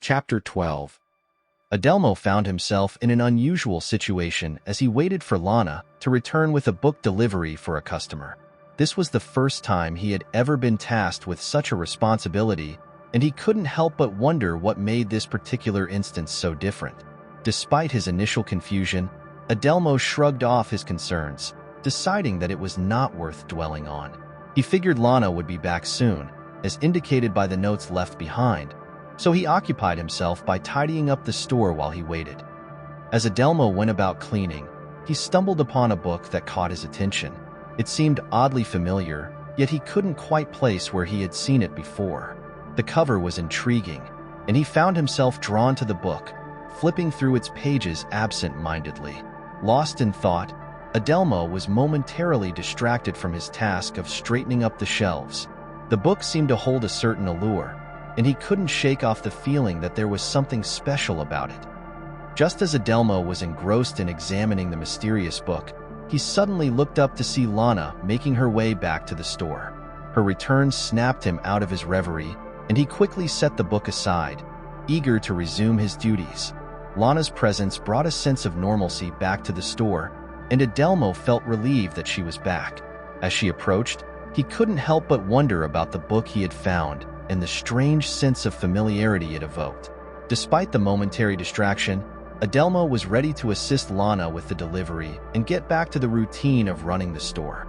Chapter 12. Adelmo found himself in an unusual situation as he waited for Lana to return with a book delivery for a customer. This was the first time he had ever been tasked with such a responsibility, and he couldn't help but wonder what made this particular instance so different. Despite his initial confusion, Adelmo shrugged off his concerns, deciding that it was not worth dwelling on. He figured Lana would be back soon, as indicated by the notes left behind, so he occupied himself by tidying up the store while he waited. As Adelmo went about cleaning, he stumbled upon a book that caught his attention. It seemed oddly familiar, yet he couldn't quite place where he had seen it before. The cover was intriguing, and he found himself drawn to the book, flipping through its pages absent-mindedly. Lost in thought, Adelmo was momentarily distracted from his task of straightening up the shelves. The book seemed to hold a certain allure, and he couldn't shake off the feeling that there was something special about it. Just as Adelmo was engrossed in examining the mysterious book, he suddenly looked up to see Lana making her way back to the store. Her return snapped him out of his reverie, and he quickly set the book aside, eager to resume his duties. Lana's presence brought a sense of normalcy back to the store, and Adelmo felt relieved that she was back. As she approached, he couldn't help but wonder about the book he had found and the strange sense of familiarity it evoked. Despite the momentary distraction, Adelmo was ready to assist Lana with the delivery and get back to the routine of running the store.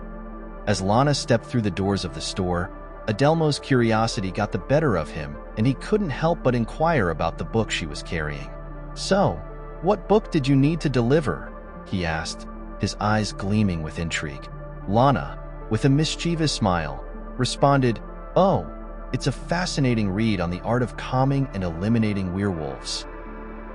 As Lana stepped through the doors of the store, Adelmo's curiosity got the better of him, and he couldn't help but inquire about the book she was carrying. "So, what book did you need to deliver?" he asked, his eyes gleaming with intrigue. Lana, with a mischievous smile, responded, "Oh, it's a fascinating read on the art of calming and eliminating werewolves."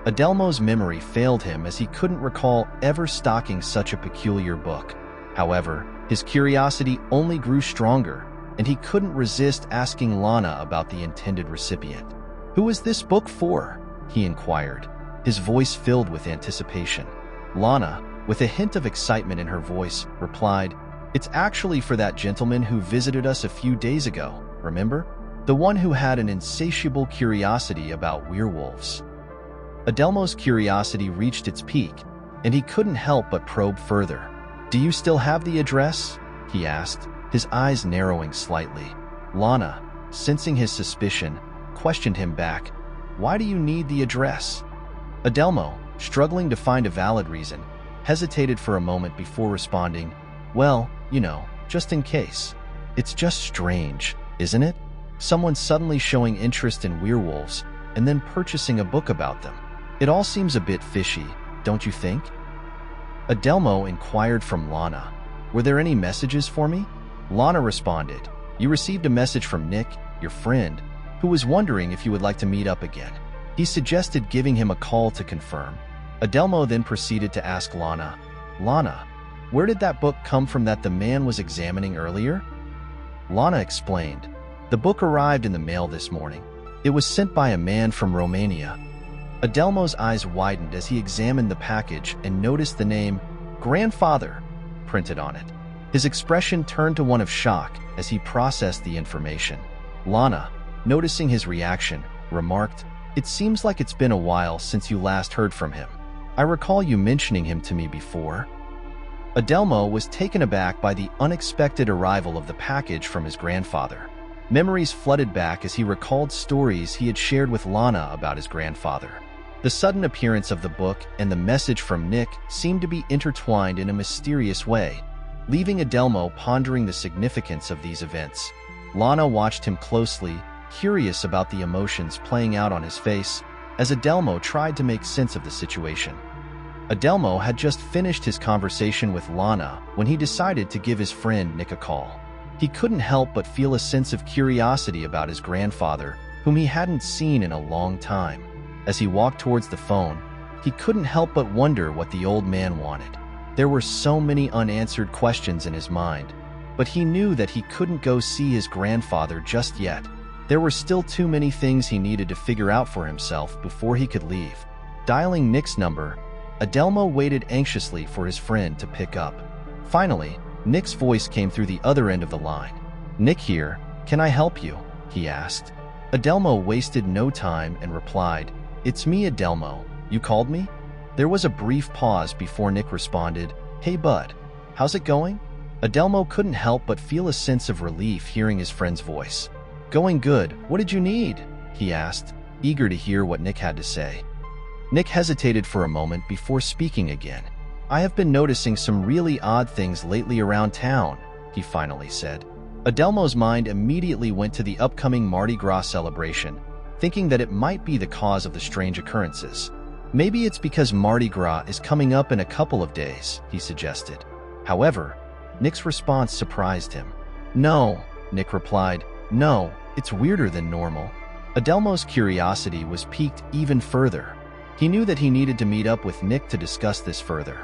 Adelmo's memory failed him as he couldn't recall ever stocking such a peculiar book. However, his curiosity only grew stronger, and he couldn't resist asking Lana about the intended recipient. "Who is this book for?" he inquired, his voice filled with anticipation. Lana, with a hint of excitement in her voice, replied, "It's actually for that gentleman who visited us a few days ago, remember? The one who had an insatiable curiosity about werewolves." Adelmo's curiosity reached its peak, and he couldn't help but probe further. "Do you still have the address?" he asked, his eyes narrowing slightly. Lana, sensing his suspicion, questioned him back, "Why do you need the address?" Adelmo, struggling to find a valid reason, hesitated for a moment before responding, "Well, just in case. It's just strange, isn't it? Someone suddenly showing interest in werewolves and then purchasing a book about them. It all seems a bit fishy, don't you think?" Adelmo inquired from Lana, "Were there any messages for me?" Lana responded, "You received a message from Nick, your friend, who was wondering if you would like to meet up again. He suggested giving him a call to confirm." Adelmo then proceeded to ask Lana, "Lana, where did that book come from that the man was examining earlier?" Lana explained, "The book arrived in the mail this morning. It was sent by a man from Romania." Adelmo's eyes widened as he examined the package and noticed the name "Grandfather" printed on it. His expression turned to one of shock as he processed the information. Lana, noticing his reaction, remarked, "It seems like it's been a while since you last heard from him. I recall you mentioning him to me before." Adelmo was taken aback by the unexpected arrival of the package from his grandfather. Memories flooded back as he recalled stories he had shared with Lana about his grandfather. The sudden appearance of the book and the message from Nick seemed to be intertwined in a mysterious way, leaving Adelmo pondering the significance of these events. Lana watched him closely, curious about the emotions playing out on his face, as Adelmo tried to make sense of the situation. Adelmo had just finished his conversation with Lana when he decided to give his friend Nick a call. He couldn't help but feel a sense of curiosity about his grandfather, whom he hadn't seen in a long time. As he walked towards the phone, he couldn't help but wonder what the old man wanted. There were so many unanswered questions in his mind, but he knew that he couldn't go see his grandfather just yet. There were still too many things he needed to figure out for himself before he could leave. Dialing Nick's number, Adelmo waited anxiously for his friend to pick up. Finally, Nick's voice came through the other end of the line. "Nick here, can I help you?" he asked. Adelmo wasted no time and replied, "It's me, Adelmo. You called me?" There was a brief pause before Nick responded, "Hey bud, how's it going?" Adelmo couldn't help but feel a sense of relief hearing his friend's voice. "Going good. What did you need?" he asked, eager to hear what Nick had to say. Nick hesitated for a moment before speaking again. "I have been noticing some really odd things lately around town," he finally said. Adelmo's mind immediately went to the upcoming Mardi Gras celebration, thinking that it might be the cause of the strange occurrences. "Maybe it's because Mardi Gras is coming up in a couple of days," he suggested. However, Nick's response surprised him. "No," Nick replied, "no, it's weirder than normal." Adelmo's curiosity was piqued even further. He knew that he needed to meet up with Nick to discuss this further.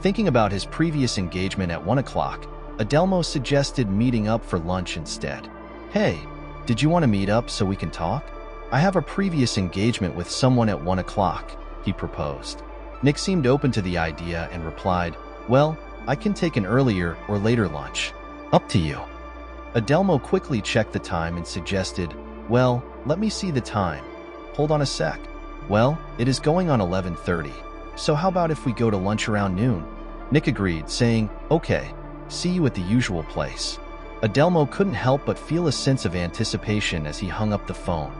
Thinking about his previous engagement at 1 o'clock, Adelmo suggested meeting up for lunch instead. "Hey, did you want to meet up so we can talk? I have a previous engagement with someone at 1 o'clock, he proposed. Nick seemed open to the idea and replied, "Well, I can take an earlier or later lunch. Up to you." Adelmo quickly checked the time and suggested, "Well, let me see the time. Hold on a sec. Well, it is going on 11:30, so how about if we go to lunch around noon?" Nick agreed, saying, "Okay, see you at the usual place." Adelmo couldn't help but feel a sense of anticipation as he hung up the phone.